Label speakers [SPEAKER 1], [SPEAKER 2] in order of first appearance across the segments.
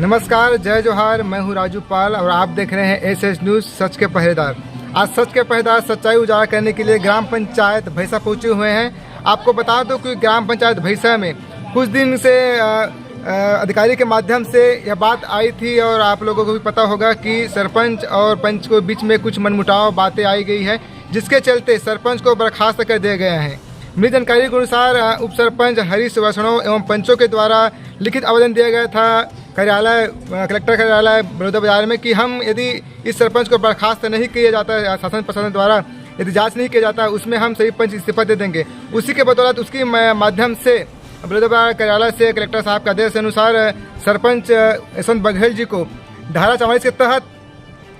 [SPEAKER 1] नमस्कार, जय जोहार। मैं हूं राजू पाल और आप देख रहे हैं एसएस न्यूज़ सच के पहरेदार। आज सच के पहरेदार सच्चाई उजागर करने के लिए ग्राम पंचायत भैंसा पहुंचे हुए हैं। आपको बता दो कि ग्राम पंचायत भैंसा में कुछ दिन से अधिकारी के माध्यम से यह बात आई थी और आप लोगों को भी पता होगा कि सरपंच और पंच के बीच में कुछ मनमुटाव बातें आई गई है, जिसके चलते सरपंच को बर्खास्त कर दिया गया है। मिली जानकारी के अनुसार उप सरपंच हरीश वैष्णव एवं पंचों के द्वारा लिखित आवेदन दिया गया था कलेक्टर कार्यालय बड़ौदा बाजार में कि हम यदि इस सरपंच को बर्खास्त नहीं किया जाता है, शासन प्रशासन द्वारा यदि जांच नहीं किया जाता, उसमें हम सही पंच इस्तीफा दे देंगे। उसी के बदौलत उसके माध्यम से बड़ौदा बाजार कार्यालय से कलेक्टर साहब के आदेश अनुसार सरपंच यशवंत बघेल जी को धारा 44 के तहत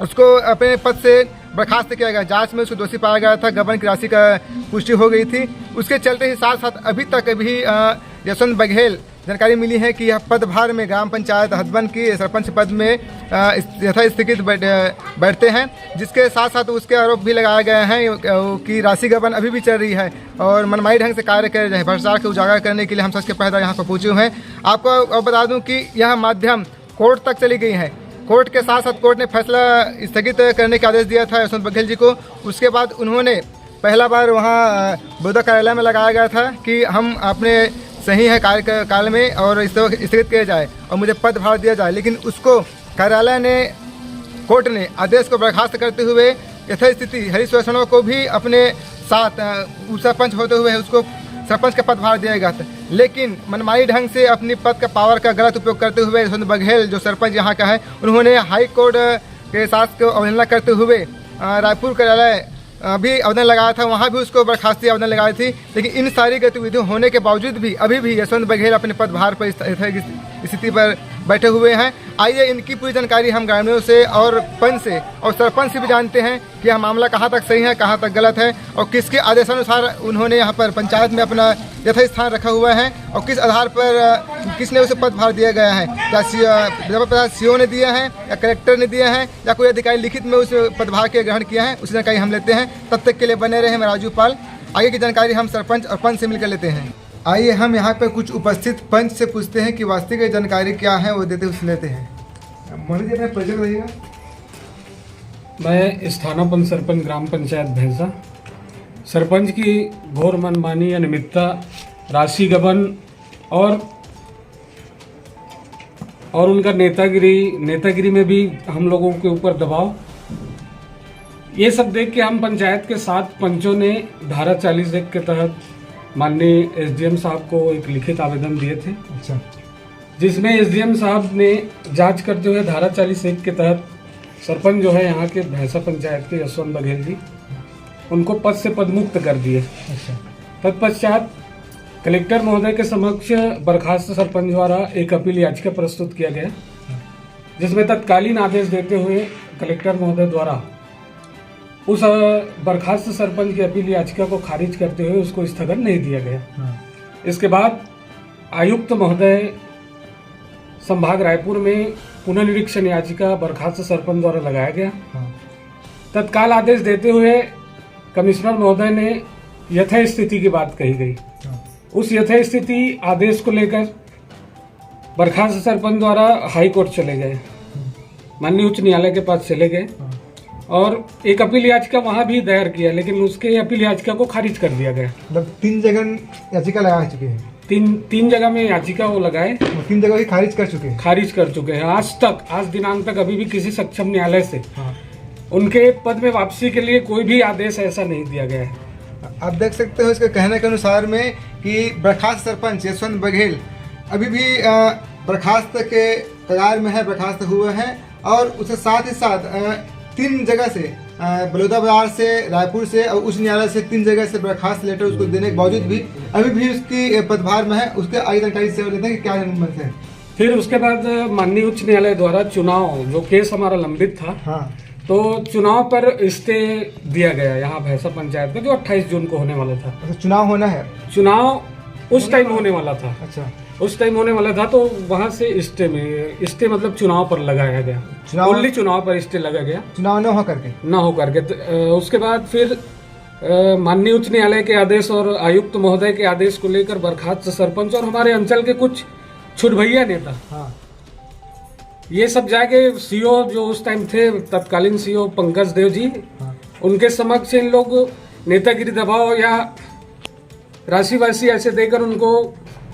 [SPEAKER 1] उसको अपने पद से बर्खास्त किया गया। जांच में उसको दोषी पाया गया था, गबन की राशि का पुष्टि हो गई थी। उसके चलते ही साथ साथ अभी तक भी यशवंत बघेल जानकारी मिली है कि यह पदभार में ग्राम पंचायत हथबंद की सरपंच पद में यथास्थित बैठते हैं, जिसके साथ साथ उसके आरोप भी लगाए गए हैं कि राशि गबन अभी भी चल रही है और मनमानी ढंग से कार्य कर रहे हैं। भ्रष्टाचार को उजागर करने के लिए हम सच के पहरेदार यहाँ पर पहुँचे हुए हैं। आपको बता दूँ कि यह माध्यम कोर्ट तक चली गई है। कोर्ट के साथ साथ कोर्ट ने फैसला स्थगित करने का आदेश दिया था यशवंत बघेल जी को। उसके बाद उन्होंने पहला बार वहाँ बड़ौदा कार्यालय में लगाया गया था कि हम अपने सही है काल में और स्थगित किया जाए और मुझे पदभार दिया जाए, लेकिन उसको कार्यालय ने कोर्ट ने आदेश को बर्खास्त करते हुए यथास्थिति हरीश वैष्णव को भी अपने साथ उप सरपंच होते हुए उसको सरपंच का पदभार दिया गया था। लेकिन मनमानी ढंग से अपनी पद का पावर का गलत उपयोग करते हुए यशवंत बघेल जो सरपंच यहाँ का है, उन्होंने हाई कोर्ट के साथ को अवहेलना करते हुए रायपुर कार्यालय भी आवेदन लगाया था, वहाँ भी उसको बर्खास्ती आवेदन लगाई थी। लेकिन इन सारी गतिविधियों होने के बावजूद भी अभी भी यशवंत बघेल अपने पदभार पर स्थिति पर बैठे हुए हैं। आइए इनकी पूरी जानकारी हम ग्रामीणों से और पंच से और सरपंच से भी जानते हैं कि यह मामला कहाँ तक सही है, कहाँ तक गलत है और किसके आदेशानुसार उन्होंने यहाँ पर पंचायत में अपना यथास्थान रखा हुआ है और किस आधार पर किसने उसे पदभार दिया गया है। क्या सीओ ने दिया है या कलेक्टर ने दिया है या कोई अधिकारी लिखित में उस पदभार के ग्रहण किया है, उसी जानकारी हम लेते हैं। तब तक के लिए बने रहे। मैं राजू पाल। आगे की जानकारी हम सरपंच और पंच से मिलकर लेते हैं। आइए हम यहाँ पर कुछ उपस्थित पंच से पूछते हैं कि वास्तविक जानकारी क्या है, वो देते हुए लेते हैं। मोदी जी अपना परिचय बताइएगा।
[SPEAKER 2] मैं स्थानापन्न सरपंच ग्राम पंचायत भैंसा। सरपंच की घोर मनमानी, अनियमितता, राशि गबन और उनका नेतागिरी में भी हम लोगों के ऊपर दबाव, ये सब देख के हम पंचायत के 7 पंचों ने धारा 40(1) के तहत माननीय एसडीएम साहब को एक लिखित आवेदन दिए थे।
[SPEAKER 1] अच्छा।
[SPEAKER 2] जिसमें एसडीएम साहब ने जांच करते हुए धारा 40(1) के तहत सरपंच जो है यहाँ के भैंसा पंचायत के यशवंत बघेल जी, उनको पद से पदमुक्त कर दिए।
[SPEAKER 1] अच्छा।
[SPEAKER 2] तत्पश्चात कलेक्टर महोदय के समक्ष बर्खास्त सरपंच द्वारा एक अपील याचिका प्रस्तुत किया गया, जिसमें तत्कालीन आदेश देते हुए कलेक्टर महोदय द्वारा उस बर्खास्त सरपंच की अपील याचिका को खारिज करते हुए उसको स्थगन नहीं दिया गया। इसके बाद आयुक्त महोदय संभाग रायपुर में पुनर्निरीक्षण याचिका बर्खास्त सरपंच द्वारा लगाया गया। तत्काल आदेश देते हुए कमिश्नर महोदय ने यथास्थिति की बात कही गई। उस यथास्थिति आदेश को लेकर बर्खास्त सरपंच द्वारा हाई कोर्ट चले गए, माननीय उच्च न्यायालय के पास चले गए और एक अपील याचिका वहां भी दायर किया, लेकिन उसके अपील याचिका को खारिज कर दिया गया।
[SPEAKER 1] मतलब 3 जगह याचिका लगा चुके हैं।
[SPEAKER 2] तीन जगह में याचिका वो लगाए,
[SPEAKER 1] 3 जगह ही खारिज कर चुके हैं। आज दिनांक तक अभी भी किसी सक्षम न्यायालय से उनके पद में वापसी के लिए कोई भी आदेश ऐसा नहीं दिया गया है। आप देख सकते हो इसके कहने के अनुसार में कि बर्खास्त सरपंच यशवंत बघेल अभी भी बर्खास्त के कगार में है, बर्खास्त हुए हैं और उसके साथ ही साथ 3 जगह से बड़ौदा बाजार से, रायपुर से और उच्च न्यायालय से 3 जगह से बर्खास्त लेटर उसको देने के बावजूद भी अभी भी उसकी पदभार में है। उसके आगे जानकारी से लेते हैं कि क्या अनुबंध है।
[SPEAKER 2] फिर उसके बाद माननीय उच्च न्यायालय द्वारा चुनाव, जो केस हमारा लंबित था, तो चुनाव पर स्टे दिया गया यहाँ भैंसा पंचायत में, जो 28 जून को होने वाला था।
[SPEAKER 1] अच्छा, चुनाव होना है।
[SPEAKER 2] चुनाव उस टाइम होने वाला था।
[SPEAKER 1] अच्छा,
[SPEAKER 2] उस टाइम होने वाला था, तो वहां से स्टे मतलब चुनाव पर लगाया गया। ओनली चुनाव पर स्टे लगा गया,
[SPEAKER 1] चुनाव न हो करके।
[SPEAKER 2] उसके बाद फिर माननीय उच्च न्यायालय के आदेश और आयुक्त महोदय के आदेश को लेकर बर्खास्त सरपंच और हमारे अंचल के कुछ छुटभैया नेता ये सब जाके सीओ जो उस टाइम थे तत्कालीन सीओ पंकज देव जी, उनके समक्ष इन लोग नेतागिरी दबाव या राशि वाशी ऐसे देकर उनको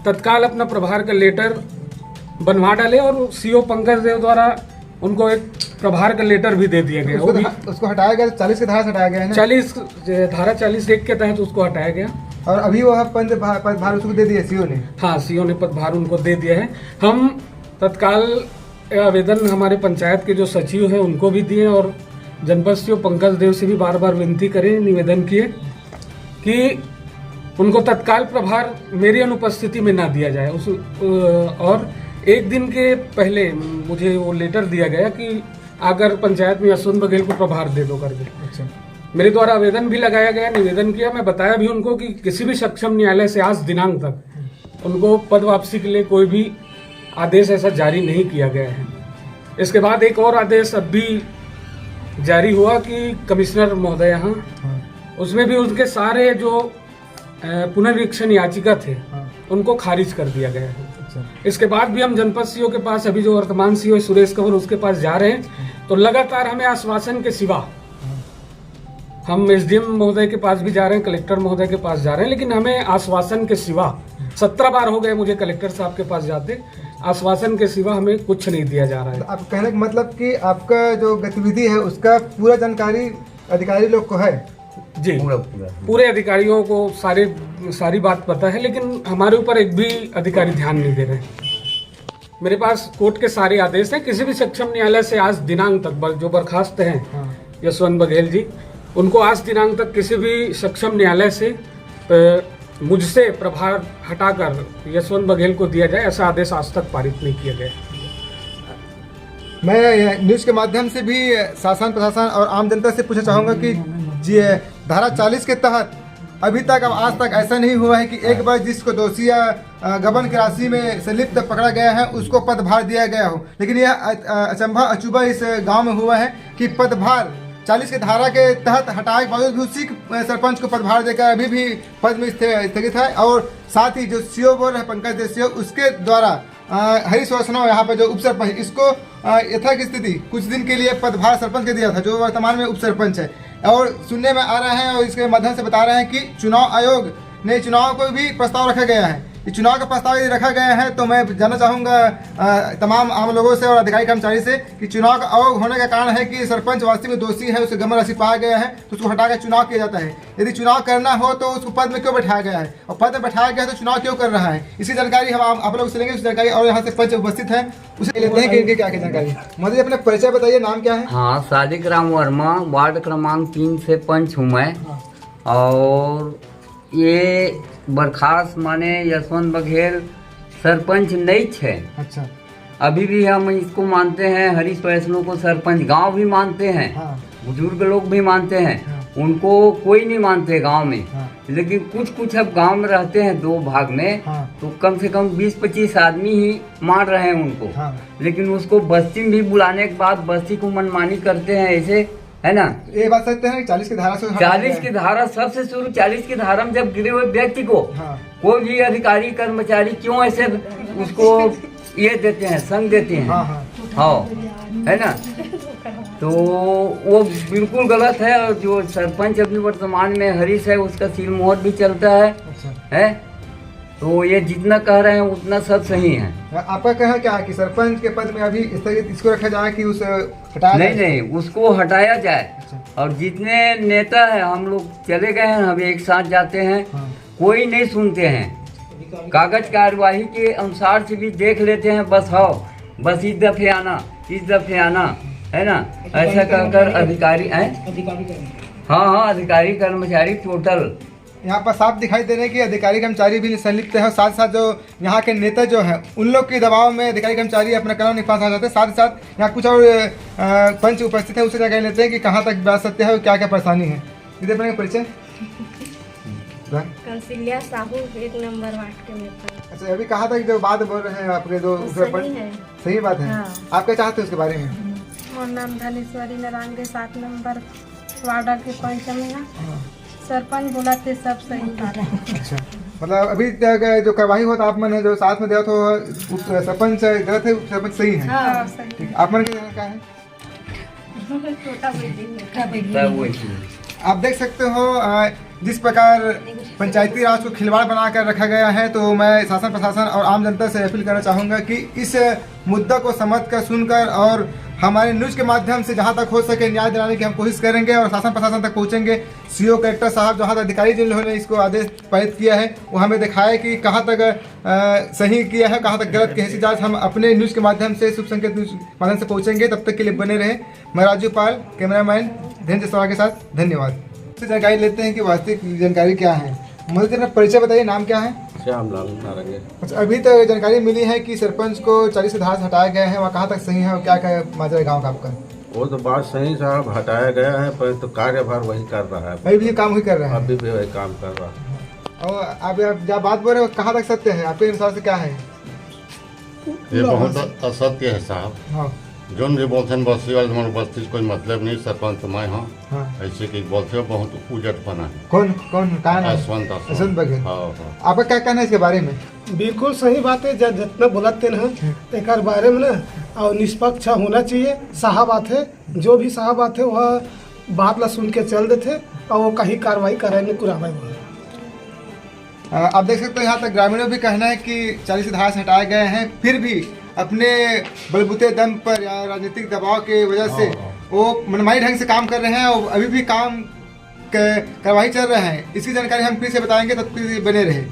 [SPEAKER 2] तत्काल अपना प्रभार का लेटर बनवा डाले और सीओ पंकज देव द्वारा उनको एक प्रभार का लेटर भी दे दिया गया।
[SPEAKER 1] उसको हटाया गया, 40 की धारा से हटाया गया है ना?
[SPEAKER 2] 40 धारा 40(1) के तहत उसको हटाया गया
[SPEAKER 1] और अभी वो पदभार उसको दे दिया सीओ ने।
[SPEAKER 2] हाँ, सीओ ने पदभार उनको दे दिया है। हम तत्काल आवेदन हमारे पंचायत के जो सचिव हैं उनको भी दिए और जनपद सीओ पंकज देव से भी बार बार विनती करें, निवेदन किए कि उनको तत्काल प्रभार मेरी अनुपस्थिति में ना दिया जाए। और एक दिन के पहले मुझे वो लेटर दिया गया कि आकर पंचायत में यशवंत बघेल को प्रभार दे दो करके।
[SPEAKER 1] अच्छा।
[SPEAKER 2] मेरे द्वारा आवेदन भी लगाया गया, निवेदन किया। मैं बताया भी उनको कि किसी भी सक्षम न्यायालय से आज दिनांक तक उनको पद वापसी के लिए कोई भी आदेश ऐसा जारी नहीं किया गया है। इसके बाद एक और आदेश अब भी जारी हुआ कि कमिश्नर महोदय यहाँ, उसमें भी उनके सारे जो पुनर्वीक्षण याचिका थे उनको खारिज कर दिया गया है। इसके बाद भी हम जनपद सीओ के पास, अभी जो वर्तमान सीओ सुरेश कंवर, उसके पास जा रहे हैं। तो लगातार हमें आश्वासन के सिवा, हम एसडीएम महोदय के पास भी जा रहे हैं, कलेक्टर महोदय के पास जा रहे हैं, लेकिन हमें आश्वासन के सिवा 17 बार हो गए मुझे कलेक्टर साहब के पास जाते, आश्वासन के सिवा हमें कुछ नहीं दिया जा रहा है।
[SPEAKER 1] आप कहने का मतलब कि आपका जो गतिविधि है उसका पूरा जानकारी अधिकारी लोग को है?
[SPEAKER 2] जी, पूरे अधिकारियों को सारी बात पता है, लेकिन हमारे ऊपर एक भी अधिकारी ध्यान नहीं दे रहे। मेरे पास कोर्ट के सारे आदेश हैं। किसी भी सक्षम न्यायालय से आज दिनांक तक जो बर्खास्त हैं यशवंत बघेल जी, उनको आज दिनांक तक किसी भी सक्षम न्यायालय से मुझसे प्रभार हटाकर यशवंत बघेल को दिया जाए, ऐसा आदेश आज तक पारित नहीं किया गया।
[SPEAKER 1] मैं न्यूज़ के माध्यम से भी शासन, प्रशासन और आम जनता से पूछना चाहूँगा कि जी धारा 40 के तहत अभी तक अब आज तक ऐसा नहीं हुआ है कि एक बार जिसको दोषी या गबन की राशि में संलिप्त पकड़ा गया है उसको पदभार दिया गया हो। लेकिन यह अचंभा अचूबा इस गांव में हुआ है कि पदभार 40 की धारा के तहत हटाए के बावजूद भी उसी सरपंच को पदभार देकर अभी भी पद में स्थगित है। और साथ ही जो सीओ बोल रहे पंकज देव सीओ, उसके द्वारा हरीश वैष्णव यहाँ पर जो उप सरपंच, इसको यथा की स्थिति कुछ दिन के लिए पदभार सरपंच के दिया था, जो वर्तमान में उप सरपंच है। और सुनने में आ रहा है और इसके माध्यम से बता रहे हैं कि चुनाव आयोग ने चुनाव को भी प्रस्ताव रखा गया है। ये चुनाव का प्रस्ताव यदि रखा गया है तो मैं जानना चाहूँगा तमाम आम लोगों से और अधिकारी कर्मचारी से कि चुनाव का आयोग होने का कारण है कि सरपंच वास्तव में दोषी है, उसे गबन राशि पाया गया है तो उसको हटाकर चुनाव किया जाता है। यदि चुनाव करना हो तो उसको पद में क्यों बैठाया गया है, और पद में बैठाया गया है तो चुनाव क्यों कर रहा है, इसकी जानकारी हम आप लोग से लेंगे। उस जानकारी और यहाँ से पंच उपस्थित है, उसे लेते हैं कि इनकी क्या जानकारी। मोदी अपना परिचय बताइए, नाम क्या है?
[SPEAKER 3] हाँ, सादिक राम वर्मा, वार्ड क्रमांक 3 से पंच हूँ मैं। और ये बर्खास्त माने यशवंत बघेल सरपंच नहीं है।
[SPEAKER 1] अच्छा।
[SPEAKER 3] अभी भी हम इसको मानते हैं, हरीश वैष्णव को सरपंच गांव भी मानते हैं, बुजुर्ग लोग भी मानते हैं, उनको कोई नहीं मानते गांव में। लेकिन कुछ अब गांव में रहते हैं 2 भाग में, तो कम से कम 20-25 आदमी ही मान रहे हैं उनको। लेकिन उसको बस्ती में भी बुलाने के बाद बस्ती को मनमानी करते हैं, ऐसे है ना।
[SPEAKER 1] ये बात सत्य है 40 की धारा से
[SPEAKER 3] 40 की धारा सबसे शुरू 40 की धारा में जब गिरे हुए व्यक्ति को कोई भी अधिकारी कर्मचारी क्यों ऐसे उसको ये देते हैं, संग देते हैं। हाँ, है ना। तो वो बिल्कुल गलत है। और जो सरपंच अभी वर्तमान में हरीश है, उसका सिलमोहर भी चलता है। तो ये जितना कह रहे हैं उतना सब सही है।
[SPEAKER 1] आपका कहना क्या है कि सरपंच के पद में अभी स्थगित इसको रखा जाए कि उसे हटाया जाए?
[SPEAKER 3] नहीं, उसको हटाया जाए। और जितने नेता हैं हम लोग चले गए हैं, हम एक साथ जाते हैं, कोई नहीं सुनते हैं। कागज कार्यवाही के अनुसार से भी देख लेते हैं, बस इस दफे आना, है ना, ऐसा कहकर अधिकारी हाँ, अधिकारी कर्मचारी टोटल
[SPEAKER 1] यहाँ पर साफ दिखाई दे रहे हैं कि अधिकारी कर्मचारी भी संलिप्त है। और साथ साथ जो यहाँ के नेता जो है उन लोग के दबाव में अधिकारी कर्मचारी अपना कलम नहीं पास आ जाते हैं। साथ ही साथ यहाँ कुछ और पंच उपस्थित है, उससे जानकारी लेते हैं कि कहाँ तक बात सत्य है और क्या क्या परेशानी है। इधर अपने परिचय।
[SPEAKER 4] कंसिलिया साहू 1 नंबर वार्ड के नेता।
[SPEAKER 1] अच्छा, अभी कहाँ तक जो बात बोल रहे हैं आपके जो सही बात है? आप क्या चाहते हैं उसके बारे में?
[SPEAKER 4] मेरा नाम धनेश्वरी नारायण 7 नंबर वार्ड के पंच में। सरपंच बोला थे सब सही बात है।
[SPEAKER 1] अच्छा, मतलब अभी तक जो कार्रवाई होता आप मैंने जो साथ में दिया तो सरपंच गलत है, सरपंच सही है।
[SPEAKER 4] हाँ सही
[SPEAKER 1] ठीक है, आप मन के क्या है?
[SPEAKER 4] छोटा बिल्डिंग
[SPEAKER 3] सब वही
[SPEAKER 1] आप देख सकते हो जिस प्रकार पंचायती राज को खिलवाड़ बनाकर रखा गया है, तो मैं शासन प्रशासन और आम जनता से अपील करना चाहूँगा कि इस मुद्दा को समझकर सुनकर और हमारे न्यूज़ के माध्यम से जहाँ तक हो सके न्याय दिलाने की हम कोशिश करेंगे और शासन प्रशासन तक पहुँचेंगे। सीओ कलेक्टर साहब जहाँ तक अधिकारी जिन्होंने इसको आदेश पारित किया है वो हमें दिखाए कि कहाँ तक सही किया है, कहाँ तक गलत किया है। इसी जांच हम अपने न्यूज़ के माध्यम से शुभ संकेत न्यूज़ के माध्यम से पहुँचेंगे। तब तक के लिए बने रहे। मैं राजू पाल, कैमरामैन धीरेन्द्र सवाल के साथ, धन्यवाद। जानकारी लेते हैं कि वास्तविक जानकारी क्या है। मुझे अपना परिचय बताइए, नाम क्या है?
[SPEAKER 5] श्यामलाल नारंगे।
[SPEAKER 1] अच्छा, अभी तक जानकारी मिली है कि सरपंच को 40 धारा से हटाया गया है, वहाँ कहाँ तक सही है और क्या क्या माजरा है गाँव का आपका?
[SPEAKER 5] वो तो बात सही साहब, हटाया गया है पर तो कार्यभार वही कर रहा है,
[SPEAKER 1] अभी भी ये काम ही कर रहे हैं।
[SPEAKER 5] अभी भी वही काम कर रहा है।
[SPEAKER 1] और आप जब बात बोल रहे हो कहाँ तक सत्य है आपके हिसाब से, क्या है?
[SPEAKER 6] ये बहुत असत्य है साहब।
[SPEAKER 1] हाँ
[SPEAKER 6] जोन भी बोलते हैं बस्ती वाले हमारे बस्ती से कोई मतलब नहीं, सरपंच तो मैं हूँ।
[SPEAKER 1] हाँ।
[SPEAKER 6] ऐसे कि बोलते हो बहुत उजट बना है।
[SPEAKER 1] कौन कौन कहा ना?
[SPEAKER 6] यशवंत
[SPEAKER 1] बघेल।
[SPEAKER 6] हाँ हाँ।
[SPEAKER 1] आपका क्या कहना है इसके बारे में?
[SPEAKER 7] बिल्कुल सही बात है। जितना बोलते ना एक बारे में ना और निष्पक्ष होना चाहिए। साहा बात है, जो भी साहा बात है वह बात ला सुन के चल देते और वो कहीं कार्रवाई करे नहीं कुराबाई।
[SPEAKER 1] आप देख सकते हो यहाँ तक ग्रामीणों भी कहना है कि 40 धारा से हटाए गए हैं, फिर भी अपने बलबूते दम पर या राजनीतिक दबाव के वजह से वो मनमानी ढंग से काम कर रहे हैं और अभी भी काम कार्रवाई चल रहे हैं। इसकी जानकारी हम फिर से बताएंगे, तब तक बने रहे।